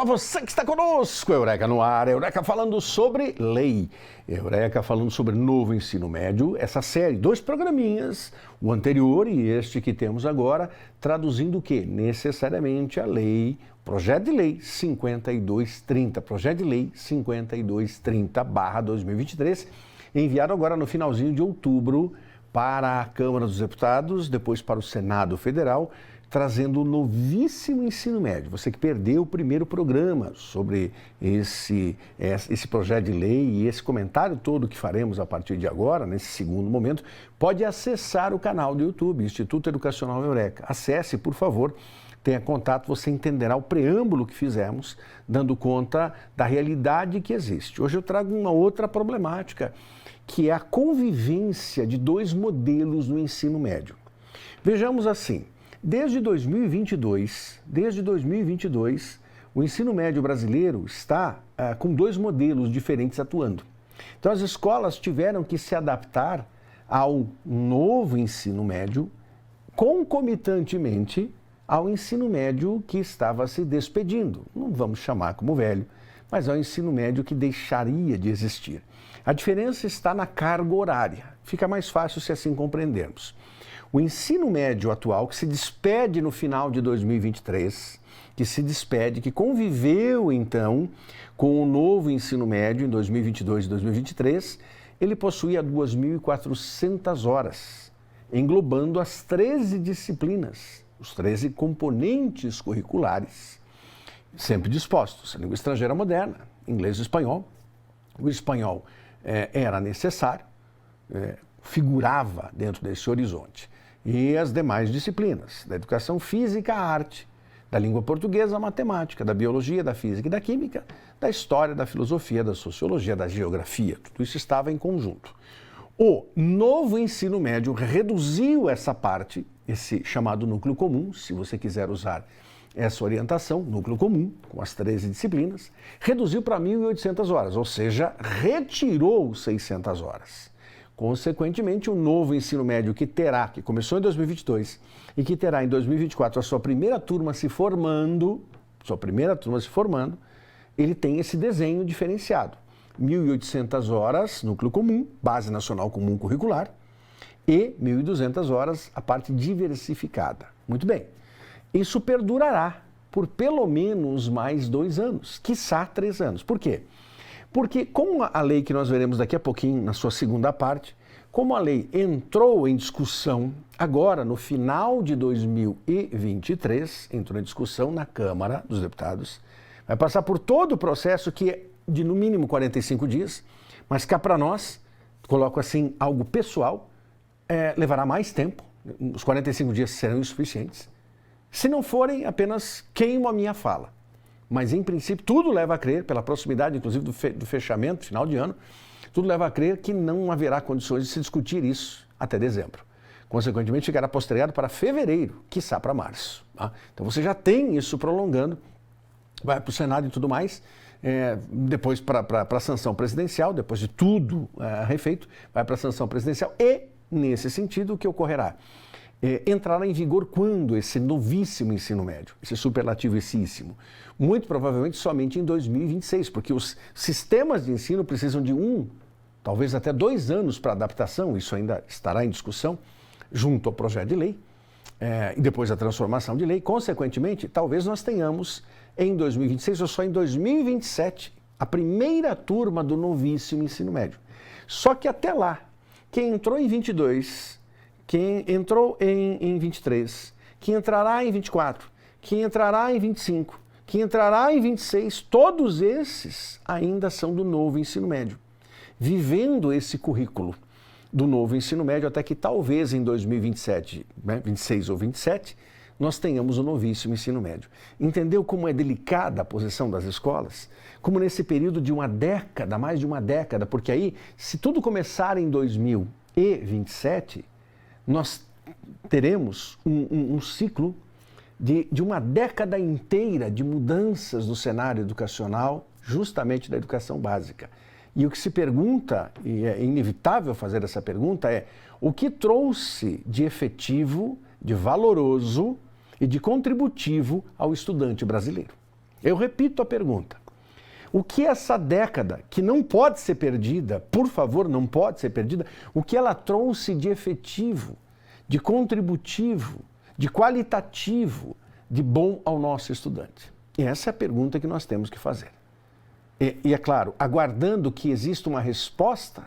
Olá, você que está conosco, Eureka no ar, Eureka falando sobre lei, Eureka falando sobre novo ensino médio, essa série, 2 programinhas, o anterior e este que temos agora, traduzindo o quê? Necessariamente a lei, projeto de lei 5230, projeto de lei 5230/2023, enviado agora no finalzinho de outubro para a Câmara dos Deputados, depois para o Senado Federal, trazendo o novíssimo ensino médio. Você que perdeu o primeiro programa sobre esse projeto de lei e esse comentário todo que faremos a partir de agora, nesse segundo momento, pode acessar o canal do YouTube, Instituto Educacional Eureka. Acesse, por favor, tenha contato, você entenderá o preâmbulo que fizemos, dando conta da realidade que existe. Hoje eu trago uma outra problemática, que é a convivência de 2 modelos no ensino médio. Vejamos assim. Desde 2022, o ensino médio brasileiro está com 2 modelos diferentes atuando. Então, as escolas tiveram que se adaptar ao novo ensino médio, concomitantemente ao ensino médio que estava se despedindo. Não vamos chamar como velho, mas ao ensino médio que deixaria de existir. A diferença está na carga horária. Fica mais fácil se assim compreendermos. O ensino médio atual, que se despede no final de 2023, que conviveu então com o novo ensino médio em 2022 e 2023, ele possuía 2.400 horas, englobando as 13 disciplinas, os 13 componentes curriculares, sempre dispostos. A língua estrangeira moderna, inglês e espanhol. O espanhol era necessário, figurava dentro desse horizonte. E as demais disciplinas, da educação física à arte, da língua portuguesa à matemática, da biologia, da física e da química, da história, da filosofia, da sociologia, da geografia, tudo isso estava em conjunto. O novo ensino médio reduziu essa parte, esse chamado núcleo comum, se você quiser usar essa orientação, núcleo comum, com as 13 disciplinas, reduziu para 1.800 horas, ou seja, retirou 600 horas. Consequentemente, o novo ensino médio que começou em 2022 e que terá em 2024 a sua primeira turma se formando, ele tem esse desenho diferenciado. 1.800 horas, núcleo comum, base nacional comum curricular, e 1.200 horas, a parte diversificada. Muito bem. Isso perdurará por pelo menos mais 2 anos, quiçá 3 anos. Por quê? Porque, como a lei que nós veremos daqui a pouquinho, na sua segunda parte, como a lei entrou em discussão agora, no final de 2023, entrou em discussão na Câmara dos Deputados, vai passar por todo o processo que é de, no mínimo, 45 dias, mas cá para nós, coloco assim, algo pessoal, levará mais tempo, os 45 dias serão insuficientes. Se não forem, apenas queimo a minha fala. Mas, em princípio, tudo leva a crer, pela proximidade, inclusive, do fechamento, final de ano, tudo leva a crer que não haverá condições de se discutir isso até dezembro. Consequentemente, ficará postergado para fevereiro, quiçá para março. Tá? Então, você já tem isso prolongando, vai para o Senado e tudo mais, depois para a sanção presidencial, depois de tudo refeito, vai para a sanção presidencial e, nesse sentido, o que ocorrerá? Entrará em vigor quando esse novíssimo ensino médio, esse superlativíssimo? Muito provavelmente somente em 2026, porque os sistemas de ensino precisam de talvez até 2 anos para adaptação, isso ainda estará em discussão, junto ao projeto de lei, e depois a transformação de lei. Consequentemente, talvez nós tenhamos em 2026 ou só em 2027 a primeira turma do novíssimo ensino médio. Só que até lá, quem entrou em 22... quem entrou em 23, quem entrará em 24, quem entrará em 25, quem entrará em 26, todos esses ainda são do novo ensino médio, vivendo esse currículo do novo ensino médio até que talvez em 2027, 26 ou 27, nós tenhamos o novíssimo ensino médio. Entendeu como é delicada a posição das escolas? Como nesse período de uma década, mais de uma década, porque aí, se tudo começar em 2027, nós teremos um ciclo de uma década inteira de mudanças no cenário educacional, justamente da educação básica. E o que se pergunta, e é inevitável fazer essa pergunta, é o que trouxe de efetivo, de valoroso e de contributivo ao estudante brasileiro? Eu repito a pergunta. O que essa década, que não pode ser perdida, por favor, não pode ser perdida, o que ela trouxe de efetivo, de contributivo, de qualitativo, de bom ao nosso estudante? E essa é a pergunta que nós temos que fazer. E é claro, aguardando que exista uma resposta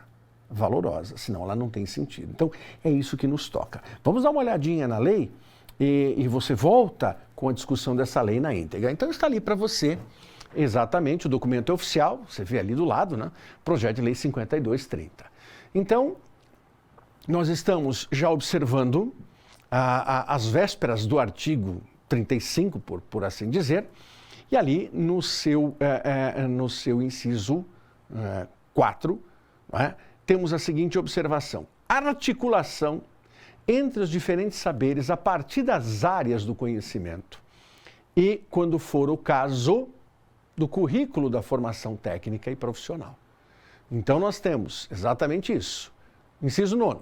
valorosa, senão ela não tem sentido. Então, é isso que nos toca. Vamos dar uma olhadinha na lei e você volta com a discussão dessa lei na íntegra. Então, está ali para você exatamente o documento oficial, você vê ali do lado, né? Projeto de Lei 5230. Então, nós estamos já observando as vésperas do artigo 35, por assim dizer, e ali no seu inciso 4, temos a seguinte observação: articulação entre os diferentes saberes a partir das áreas do conhecimento e, quando for o caso, do currículo da formação técnica e profissional. Então nós temos exatamente isso. Inciso 9.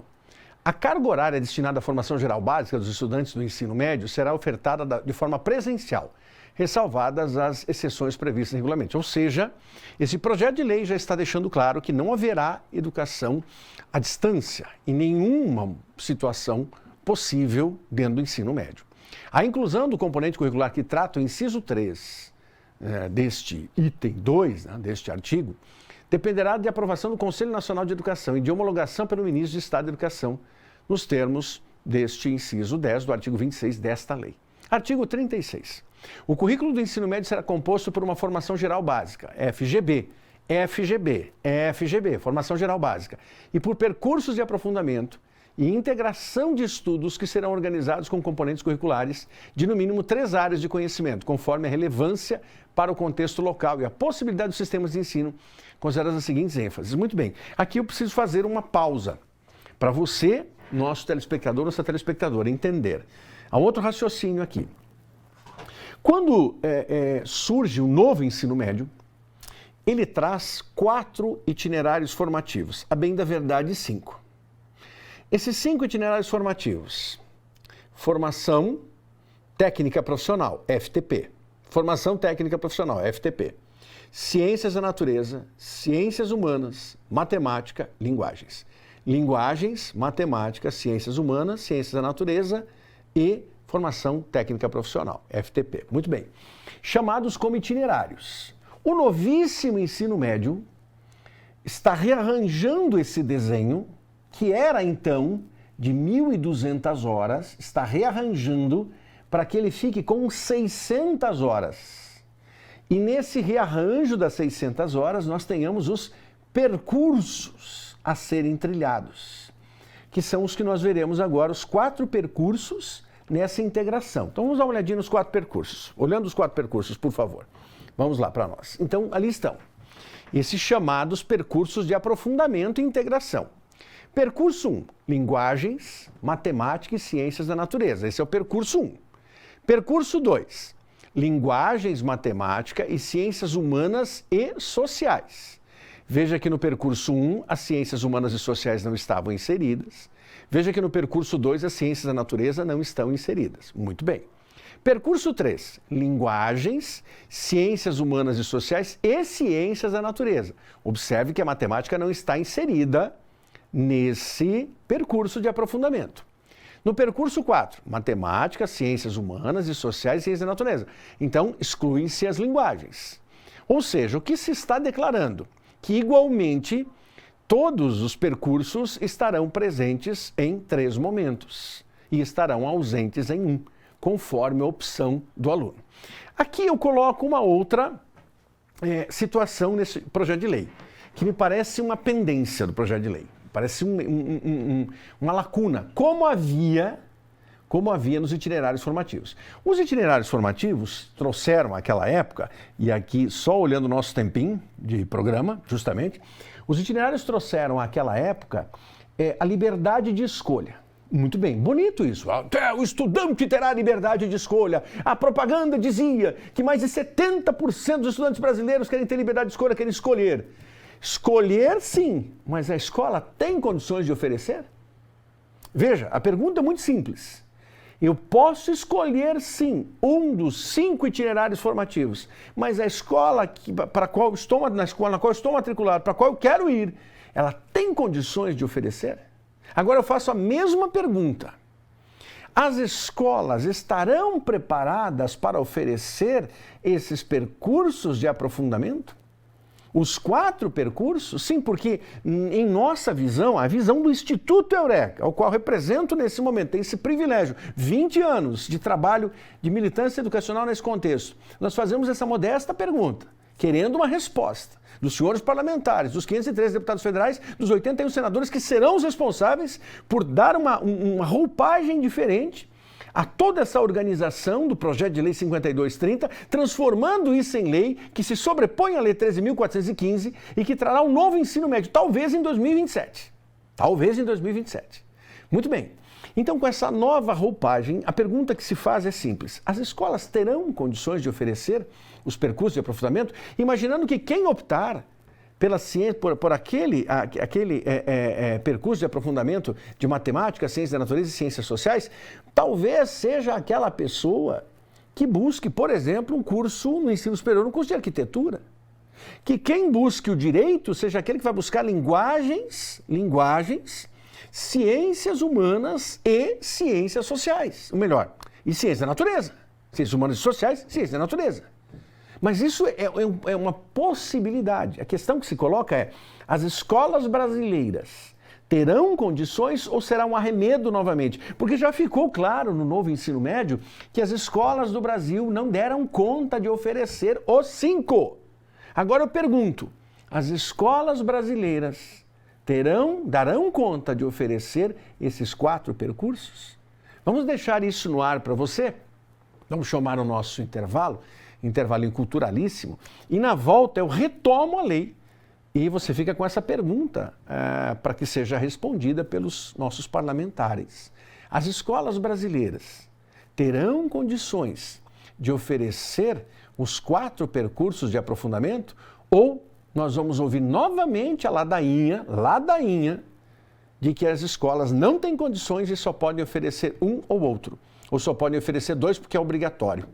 A carga horária destinada à formação geral básica dos estudantes do ensino médio será ofertada de forma presencial, ressalvadas as exceções previstas em regulamento. Ou seja, esse projeto de lei já está deixando claro que não haverá educação à distância em nenhuma situação possível dentro do ensino médio. A inclusão do componente curricular que trata o inciso 3 deste item 2, deste artigo, dependerá de aprovação do Conselho Nacional de Educação e de homologação pelo Ministro de Estado da Educação, nos termos deste inciso 10 do artigo 26 desta lei. Artigo 36. O currículo do ensino médio será composto por uma formação geral básica, FGB, formação geral básica, e por percursos de aprofundamento e integração de estudos que serão organizados com componentes curriculares de, no mínimo, 3 áreas de conhecimento, conforme a relevância para o contexto local e a possibilidade dos sistemas de ensino, consideradas as seguintes ênfases. Muito bem, aqui eu preciso fazer uma pausa para você, nosso telespectador, nossa telespectadora, entender. Há outro raciocínio aqui. Quando surge o novo ensino médio, ele traz 4 itinerários formativos, a bem da verdade 5. Esses 5 itinerários formativos: formação técnica profissional, FTP, formação técnica profissional, FTP, ciências da natureza, ciências humanas, matemática, linguagens. Linguagens, matemática, ciências humanas, ciências da natureza e formação técnica profissional, FTP. Muito bem. Chamados como itinerários. O novíssimo ensino médio está rearranjando esse desenho, que era então de 1.200 horas, está rearranjando para que ele fique com 600 horas. E nesse rearranjo das 600 horas, nós tenhamos os percursos a serem trilhados, que são os que nós veremos agora, os 4 percursos nessa integração. Então vamos dar uma olhadinha nos 4 percursos. Olhando os 4 percursos, por favor. Vamos lá para nós. Então, ali estão esses chamados percursos de aprofundamento e integração. Percurso 1, linguagens, matemática e ciências da natureza. Esse é o percurso 1. Percurso 2, linguagens, matemática e ciências humanas e sociais. Veja que no percurso 1, as ciências humanas e sociais não estavam inseridas. Veja que no percurso 2, as ciências da natureza não estão inseridas. Muito bem. Percurso 3, linguagens, ciências humanas e sociais e ciências da natureza. Observe que a matemática não está inserida nesse percurso de aprofundamento. No percurso 4, matemática, ciências humanas e sociais e ciências da natureza. Então, excluem-se as linguagens. Ou seja, o que se está declarando? Que, igualmente, todos os percursos estarão presentes em 3 momentos e estarão ausentes em 1, conforme a opção do aluno. Aqui eu coloco uma outra situação nesse projeto de lei, que me parece uma pendência do projeto de lei, parece uma lacuna, como havia nos itinerários formativos. Os itinerários formativos trouxeram naquela época, e aqui só olhando o nosso tempinho de programa, justamente, os itinerários trouxeram naquela época a liberdade de escolha. Muito bem, bonito isso. Até o estudante terá liberdade de escolha. A propaganda dizia que mais de 70% dos estudantes brasileiros querem ter liberdade de escolha, querem escolher. Escolher, sim, mas a escola tem condições de oferecer? Veja, a pergunta é muito simples. Eu posso escolher, sim, um dos 5 itinerários formativos, mas a escola para qual estou, na escola na qual estou matriculado, para a qual eu quero ir, ela tem condições de oferecer? Agora eu faço a mesma pergunta. As escolas estarão preparadas para oferecer esses percursos de aprofundamento? Os 4 percursos? Sim, porque em nossa visão, a visão do Instituto Eureka, ao qual represento nesse momento, tem esse privilégio, 20 anos de trabalho de militância educacional nesse contexto, nós fazemos essa modesta pergunta, querendo uma resposta dos senhores parlamentares, dos 513 deputados federais, dos 81 senadores que serão os responsáveis por dar uma roupagem diferente a toda essa organização do projeto de lei 5230, transformando isso em lei que se sobrepõe à lei 13.415 e que trará um novo ensino médio, talvez em 2027. Talvez em 2027. Muito bem. Então, com essa nova roupagem, a pergunta que se faz é simples. As escolas terão condições de oferecer os percursos de aprofundamento, imaginando que quem optar pela ciência, por aquele percurso de aprofundamento de matemática, ciência da natureza e ciências sociais, talvez seja aquela pessoa que busque, por exemplo, um curso no ensino superior, um curso de arquitetura. Que quem busque o direito seja aquele que vai buscar linguagens, ciências humanas e ciências sociais. Ou melhor, e ciência da natureza. Ciências humanas e sociais, ciência da natureza. Mas isso é uma possibilidade. A questão que se coloca é, as escolas brasileiras terão condições ou será um arremedo novamente? Porque já ficou claro no novo ensino médio que as escolas do Brasil não deram conta de oferecer os 5. Agora eu pergunto, as escolas brasileiras darão conta de oferecer esses 4 percursos? Vamos deixar isso no ar para você? Vamos chamar o nosso intervalinho culturalíssimo, e na volta eu retomo a lei e você fica com essa pergunta para que seja respondida pelos nossos parlamentares. As escolas brasileiras terão condições de oferecer os 4 percursos de aprofundamento ou nós vamos ouvir novamente a ladainha de que as escolas não têm condições e só podem oferecer um ou outro, ou só podem oferecer 2 porque é obrigatório.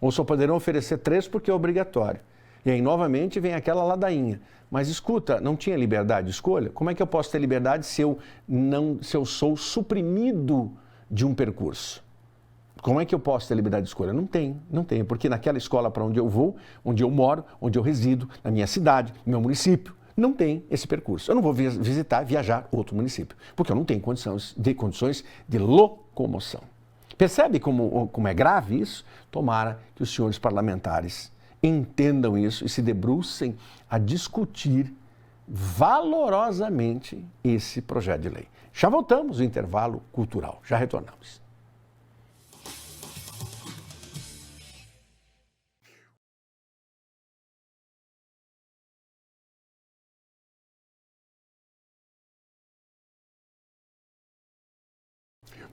Ou só poderão oferecer 3 porque é obrigatório. E aí, novamente, vem aquela ladainha. Mas escuta, não tinha liberdade de escolha? Como é que eu posso ter liberdade se eu sou suprimido de um percurso? Como é que eu posso ter liberdade de escolha? Não tenho, porque naquela escola para onde eu vou, onde eu moro, onde eu resido, na minha cidade, no meu município, não tem esse percurso. Eu não vou viajar outro município, porque eu não tenho condições de locomoção. Percebe como é grave isso? Tomara que os senhores parlamentares entendam isso e se debrucem a discutir valorosamente esse projeto de lei. Já voltamos ao intervalo cultural, já retornamos.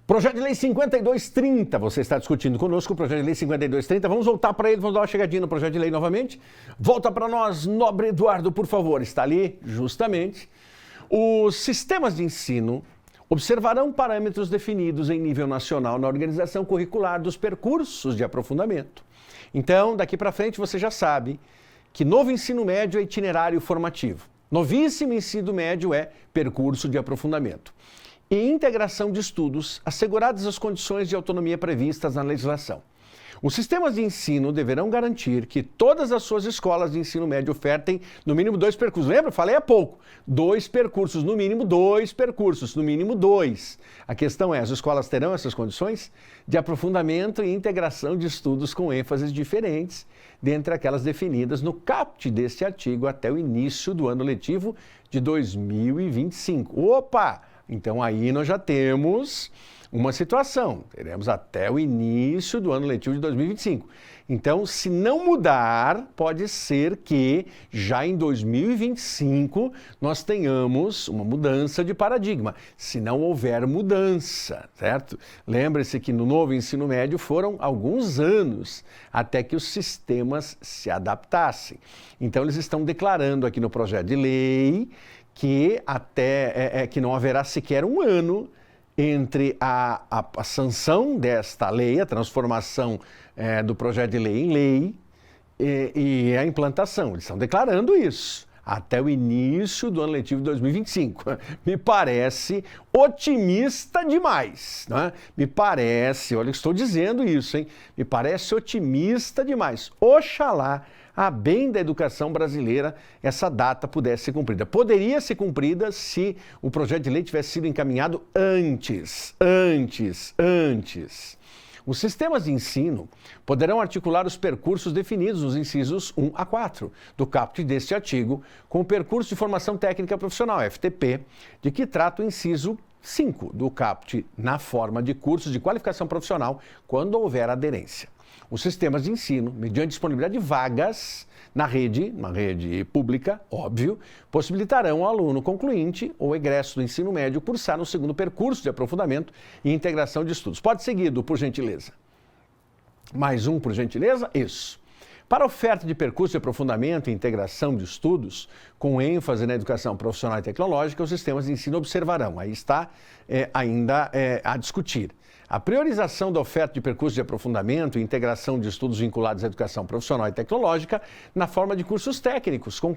Projeto de Lei 5230, você está discutindo conosco o Projeto de Lei 5230. Vamos voltar para ele, vamos dar uma chegadinha no Projeto de Lei novamente. Volta para nós, nobre Eduardo, por favor. Está ali, justamente. Os sistemas de ensino observarão parâmetros definidos em nível nacional na organização curricular dos percursos de aprofundamento. Então, daqui para frente, você já sabe que novo ensino médio é itinerário formativo. Novíssimo ensino médio é percurso de aprofundamento. E integração de estudos, asseguradas as condições de autonomia previstas na legislação. Os sistemas de ensino deverão garantir que todas as suas escolas de ensino médio ofertem no mínimo 2 percursos. Lembra? Falei há pouco. 2 percursos, no mínimo 2 percursos, no mínimo 2. A questão é, as escolas terão essas condições de aprofundamento e integração de estudos com ênfases diferentes, dentre aquelas definidas no caput deste artigo até o início do ano letivo de 2025. Opa! Então aí nós já temos uma situação, teremos até o início do ano letivo de 2025. Então, se não mudar, pode ser que já em 2025 nós tenhamos uma mudança de paradigma, se não houver mudança, certo? Lembre-se que no novo ensino médio foram alguns anos até que os sistemas se adaptassem. Então, eles estão declarando aqui no projeto de lei que que não haverá sequer um ano entre a sanção desta lei, a transformação do projeto de lei em lei e a implantação. Eles estão declarando isso até o início do ano letivo de 2025. Me parece otimista demais, né? Me parece, olha, estou dizendo isso, hein? Me parece otimista demais. Oxalá, a bem da educação brasileira, essa data pudesse ser cumprida. Poderia ser cumprida se o projeto de lei tivesse sido encaminhado antes. Os sistemas de ensino poderão articular os percursos definidos nos incisos 1 a 4 do caput deste artigo com o percurso de formação técnica profissional, FTP, de que trata o inciso 5 do caput na forma de cursos de qualificação profissional, quando houver aderência. Os sistemas de ensino, mediante disponibilidade de vagas na rede pública, óbvio, possibilitarão ao aluno concluinte ou egresso do ensino médio cursar no segundo percurso de aprofundamento e integração de estudos. Pode seguido, por gentileza. Mais um, por gentileza? Isso. Para a oferta de percurso de aprofundamento e integração de estudos, com ênfase na educação profissional e tecnológica, os sistemas de ensino observarão, aí está ainda a discutir, a priorização da oferta de percurso de aprofundamento e integração de estudos vinculados à educação profissional e tecnológica na forma de cursos técnicos, com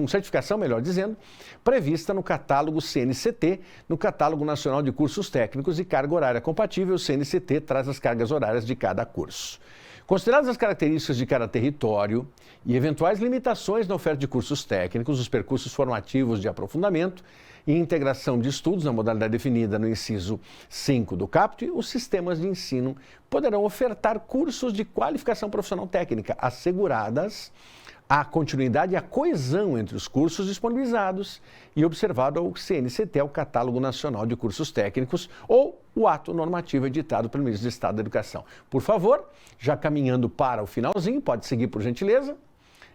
certificação, melhor dizendo, prevista no catálogo CNCT, no Catálogo Nacional de Cursos Técnicos e Carga Horária Compatível. O CNCT traz as cargas horárias de cada curso. Consideradas as características de cada território e eventuais limitações na oferta de cursos técnicos, os percursos formativos de aprofundamento e integração de estudos na modalidade definida no inciso 5 do caput, os sistemas de ensino poderão ofertar cursos de qualificação profissional técnica, asseguradas a continuidade e a coesão entre os cursos disponibilizados e observado ao CNCT, o Catálogo Nacional de Cursos Técnicos, ou o ato normativo editado pelo Ministro do Estado da Educação. Por favor, já caminhando para o finalzinho, pode seguir por gentileza.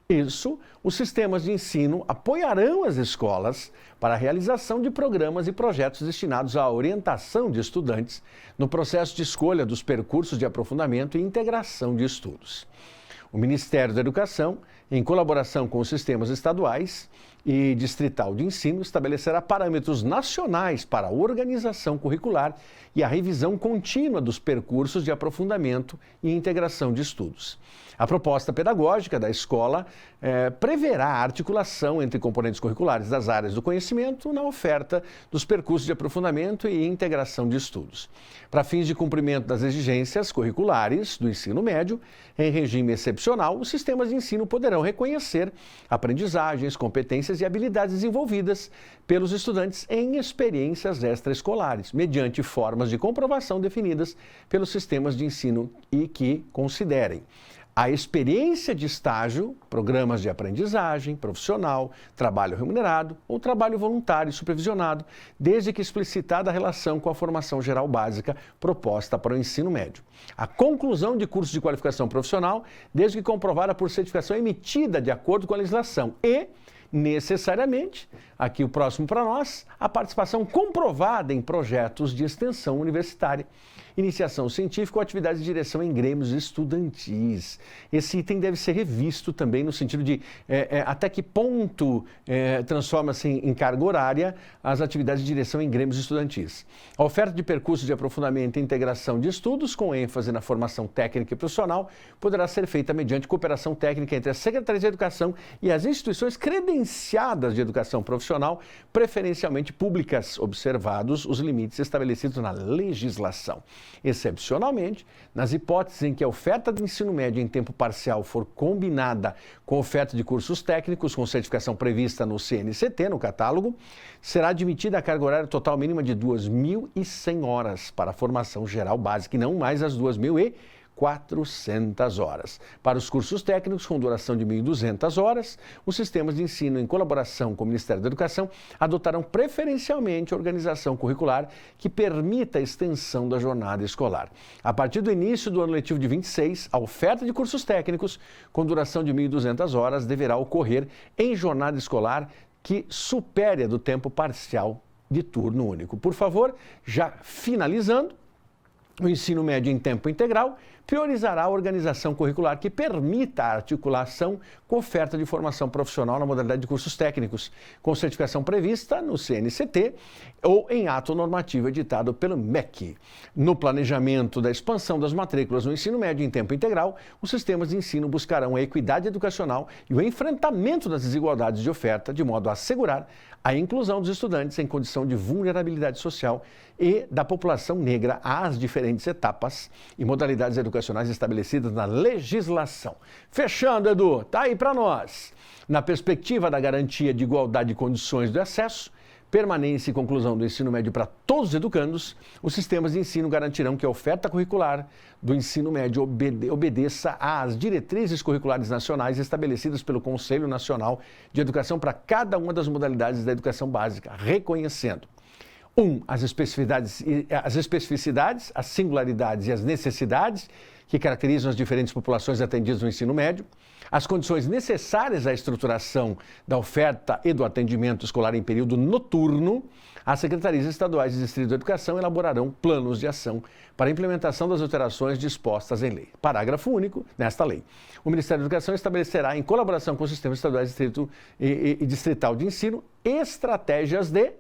Isso, os sistemas de ensino apoiarão as escolas para a realização de programas e projetos destinados à orientação de estudantes no processo de escolha dos percursos de aprofundamento e integração de estudos. O Ministério da Educação, em colaboração com os sistemas estaduais e distrital de ensino, estabelecerá parâmetros nacionais para a organização curricular e a revisão contínua dos percursos de aprofundamento e integração de estudos. A proposta pedagógica da escola preverá a articulação entre componentes curriculares das áreas do conhecimento na oferta dos percursos de aprofundamento e integração de estudos. Para fins de cumprimento das exigências curriculares do ensino médio, em regime excepcional, os sistemas de ensino poderão reconhecer aprendizagens, competências e habilidades desenvolvidas pelos estudantes em experiências extraescolares, mediante formas de comprovação definidas pelos sistemas de ensino e que considerem a experiência de estágio, programas de aprendizagem profissional, trabalho remunerado ou trabalho voluntário supervisionado, desde que explicitada a relação com a formação geral básica proposta para o ensino médio. A conclusão de curso de qualificação profissional, desde que comprovada por certificação emitida de acordo com a legislação e, necessariamente, aqui o próximo para nós, a participação comprovada em projetos de extensão universitária, iniciação científica ou atividades de direção em grêmios estudantis. Esse item deve ser revisto também no sentido de até que ponto transforma-se em carga horária as atividades de direção em grêmios estudantis. A oferta de percursos de aprofundamento e integração de estudos com ênfase na formação técnica e profissional poderá ser feita mediante cooperação técnica entre as secretarias de educação e as instituições credenciadas de educação profissional, preferencialmente públicas, observados os limites estabelecidos na legislação. Excepcionalmente, nas hipóteses em que a oferta de ensino médio em tempo parcial for combinada com a oferta de cursos técnicos com certificação prevista no CNCT, no catálogo, será admitida a carga horária total mínima de 2.100 horas para a formação geral básica e não mais as 2.400 horas. Para os cursos técnicos com duração de 1.200 horas, os sistemas de ensino, em colaboração com o Ministério da Educação, adotarão preferencialmente a organização curricular que permita a extensão da jornada escolar. A partir do início do ano letivo de 26, a oferta de cursos técnicos com duração de 1.200 horas deverá ocorrer em jornada escolar que supere a do tempo parcial de turno único. Por favor, já finalizando, O ensino médio em tempo integral priorizará a organização curricular que permita a articulação com oferta de formação profissional na modalidade de cursos técnicos, com certificação prevista no CNCT ou em ato normativo editado pelo MEC. No planejamento da expansão das matrículas no ensino médio em tempo integral, os sistemas de ensino buscarão a equidade educacional e o enfrentamento das desigualdades de oferta, de modo a assegurar a inclusão dos estudantes em condição de vulnerabilidade social e da população negra às diferentes etapas e modalidades educacionais estabelecidas na legislação. Fechando, Edu, tá aí para nós. Na perspectiva da garantia de igualdade de condições de acesso, permanência e conclusão do ensino médio para todos os educandos, os sistemas de ensino garantirão que a oferta curricular do ensino médio obedeça às diretrizes curriculares nacionais estabelecidas pelo Conselho Nacional de Educação para cada uma das modalidades da educação básica, reconhecendo as especificidades, as singularidades e as necessidades que caracterizam as diferentes populações atendidas no ensino médio, as condições necessárias à estruturação da oferta e do atendimento escolar em período noturno. As secretarias estaduais de Distrito de Educação elaborarão planos de ação para a implementação das alterações dispostas em lei. Parágrafo único nesta lei. O Ministério da Educação estabelecerá, em colaboração com os sistemas estaduais e distrital de ensino, estratégias de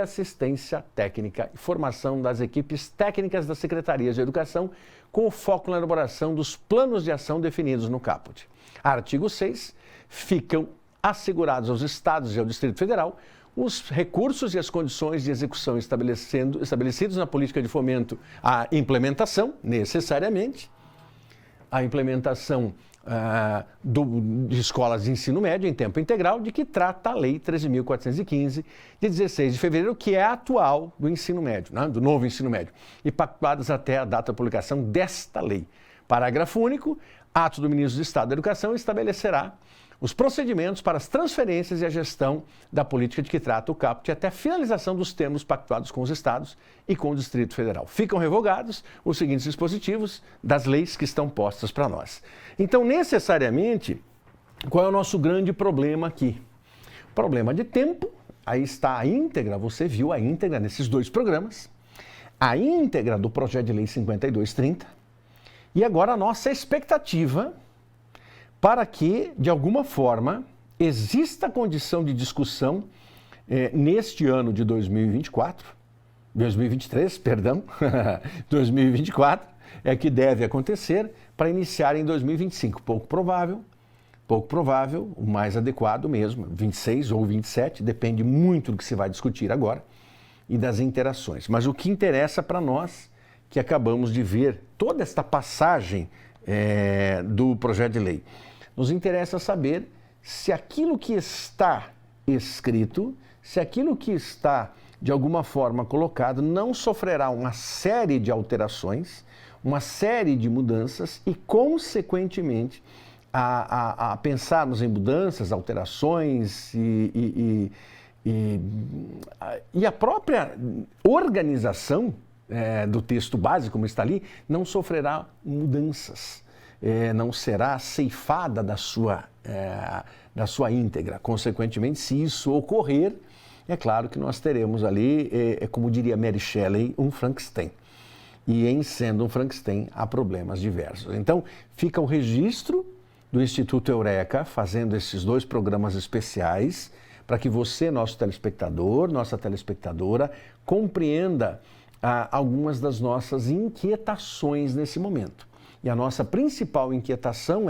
assistência técnica e formação das equipes técnicas das secretarias de educação, com foco na elaboração dos planos de ação definidos no caput. Artigo 6. Ficam assegurados aos estados e ao Distrito Federal os recursos e as condições de execução estabelecidos na política de fomento à implementação, necessariamente, a implementação de escolas de ensino médio em tempo integral, de que trata a Lei 13.415, de 16 de fevereiro, que é a atual do ensino médio, né, do novo ensino médio, e pactuadas até a data da publicação desta lei. Parágrafo único. Ato do Ministro do Estado da Educação estabelecerá os procedimentos para as transferências e a gestão da política de que trata o caput até a finalização dos termos pactuados com os estados e com o Distrito Federal. Ficam revogados os seguintes dispositivos das leis que estão postas para nós. Então, necessariamente, qual é o nosso grande problema aqui? Problema de tempo. Aí está a íntegra, você viu a íntegra nesses dois programas, a íntegra do projeto de lei 5230, e agora a nossa expectativa para que, de alguma forma, exista condição de discussão neste ano de 2023, 2024, é que deve acontecer para iniciar em 2025. Pouco provável, o mais adequado mesmo, 26 ou 27, depende muito do que se vai discutir agora e das interações. Mas o que interessa para nós, que acabamos de ver toda esta passagem do projeto de lei, nos interessa saber se aquilo que está escrito, se aquilo que está de alguma forma colocado não sofrerá uma série de alterações, uma série de mudanças e, consequentemente, a pensarmos em mudanças, alterações e a própria organização do texto básico, como está ali, não sofrerá mudanças. Não será ceifada da sua íntegra. Consequentemente, se isso ocorrer, é claro que nós teremos ali, como diria Mary Shelley, um Frankenstein. E em sendo um Frankenstein, há problemas diversos. Então, fica o registro do Instituto Eureka fazendo esses dois programas especiais para que você, nosso telespectador, nossa telespectadora, compreenda algumas das nossas inquietações nesse momento. E a nossa principal inquietação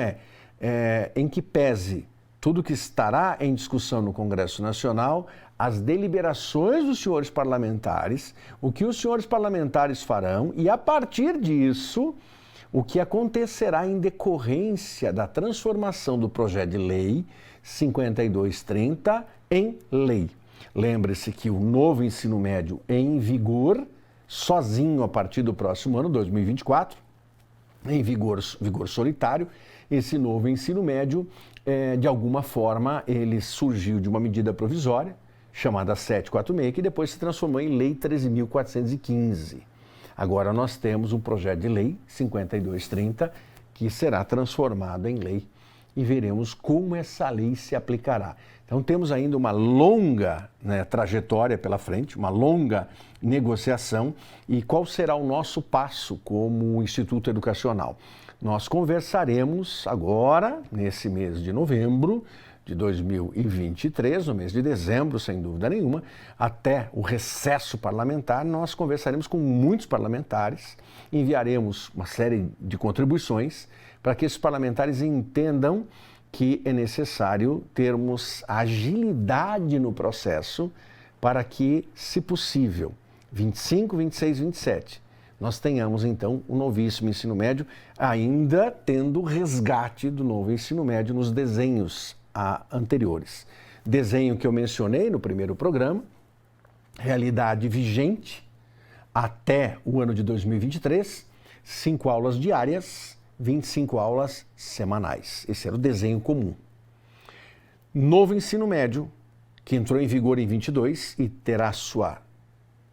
em que pese tudo que estará em discussão no Congresso Nacional, as deliberações dos senhores parlamentares, o que os senhores parlamentares farão e, a partir disso, o que acontecerá em decorrência da transformação do projeto de lei 5230 em lei. Lembre-se que o novo ensino médio em vigor, sozinho a partir do próximo ano, 2024, em vigor solitário, esse novo ensino médio, de alguma forma, ele surgiu de uma medida provisória, chamada 746, que depois se transformou em Lei 13.415. Agora nós temos um projeto de lei, 5230, que será transformado em lei e veremos como essa lei se aplicará. Então temos ainda uma longa, trajetória pela frente, uma longa negociação. E qual será o nosso passo como Instituto Educacional? Nós conversaremos agora, nesse mês de novembro de 2023, no mês de dezembro, sem dúvida nenhuma, até o recesso parlamentar, nós conversaremos com muitos parlamentares, enviaremos uma série de contribuições para que esses parlamentares entendam que é necessário termos agilidade no processo para que, se possível, 25, 26, 27, nós tenhamos, então, o novíssimo ensino médio, ainda tendo o resgate do novo ensino médio nos desenhos anteriores. Desenho que eu mencionei no primeiro programa, realidade vigente até o ano de 2023, 5 aulas diárias, 25 aulas semanais. Esse era o desenho comum. Novo ensino médio, que entrou em vigor em 22 e terá sua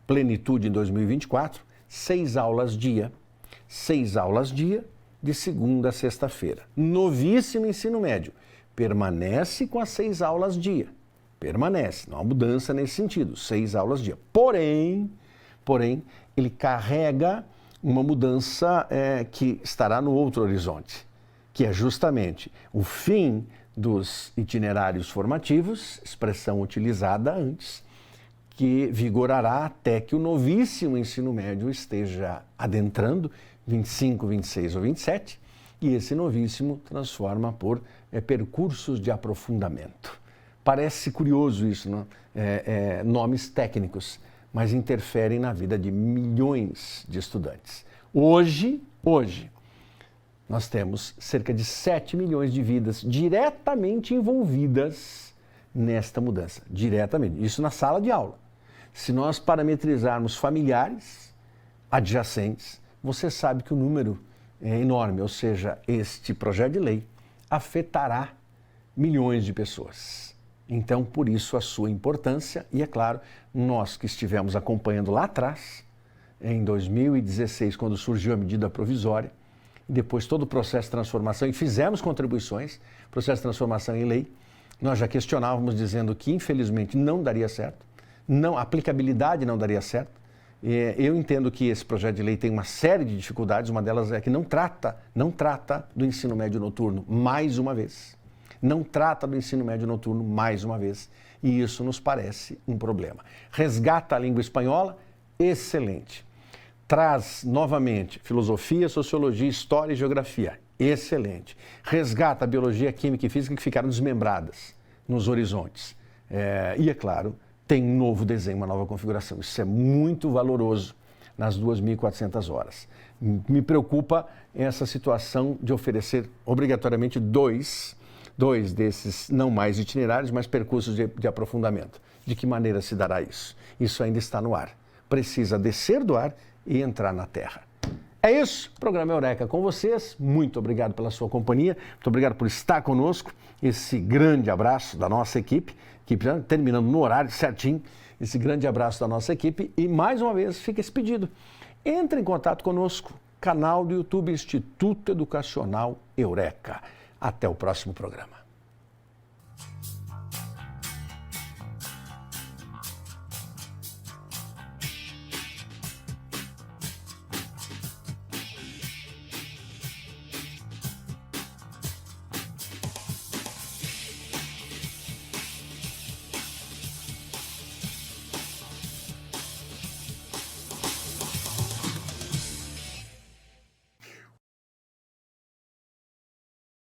plenitude em 2024, 6 aulas dia. 6 aulas dia, de segunda a sexta-feira. Novíssimo ensino médio, permanece com as 6 aulas dia. Permanece, não há mudança nesse sentido, 6 aulas dia. Porém, ele carrega uma mudança que estará no outro horizonte, que é justamente o fim dos itinerários formativos, expressão utilizada antes, que vigorará até que o novíssimo ensino médio esteja adentrando, 25, 26 ou 27, e esse novíssimo transforma por percursos de aprofundamento. Parece curioso isso, não? Nomes técnicos, mas interferem na vida de milhões de estudantes. Hoje, nós temos cerca de 7 milhões de vidas diretamente envolvidas nesta mudança. Diretamente. Isso na sala de aula. Se nós parametrizarmos familiares adjacentes, você sabe que o número é enorme, ou seja, este projeto de lei afetará milhões de pessoas. Então, por isso a sua importância e, é claro, nós que estivemos acompanhando lá atrás, em 2016, quando surgiu a medida provisória, e depois todo o processo de transformação, e fizemos contribuições, processo de transformação em lei, nós já questionávamos dizendo que, infelizmente, não daria certo, a aplicabilidade não daria certo. Eu entendo que esse projeto de lei tem uma série de dificuldades, uma delas é que não trata do ensino médio noturno, mais uma vez. Não trata do ensino médio noturno mais uma vez, e isso nos parece um problema. Resgata a língua espanhola, excelente. Traz novamente filosofia, sociologia, história e geografia, excelente. Resgata a biologia, química e física que ficaram desmembradas nos horizontes. E, é claro, tem um novo desenho, uma nova configuração. Isso é muito valoroso nas 2.400 horas. Me preocupa essa situação de oferecer obrigatoriamente dois desses, não mais itinerários, mas percursos de aprofundamento. De que maneira se dará isso? Isso ainda está no ar. Precisa descer do ar e entrar na terra. É isso, programa Eureka com vocês. Muito obrigado pela sua companhia, muito obrigado por estar conosco. Esse grande abraço da nossa equipe, terminando no horário certinho, esse grande abraço da nossa equipe. E mais uma vez fica esse pedido. Entre em contato conosco, canal do YouTube Instituto Educacional Eureka. Até o próximo programa.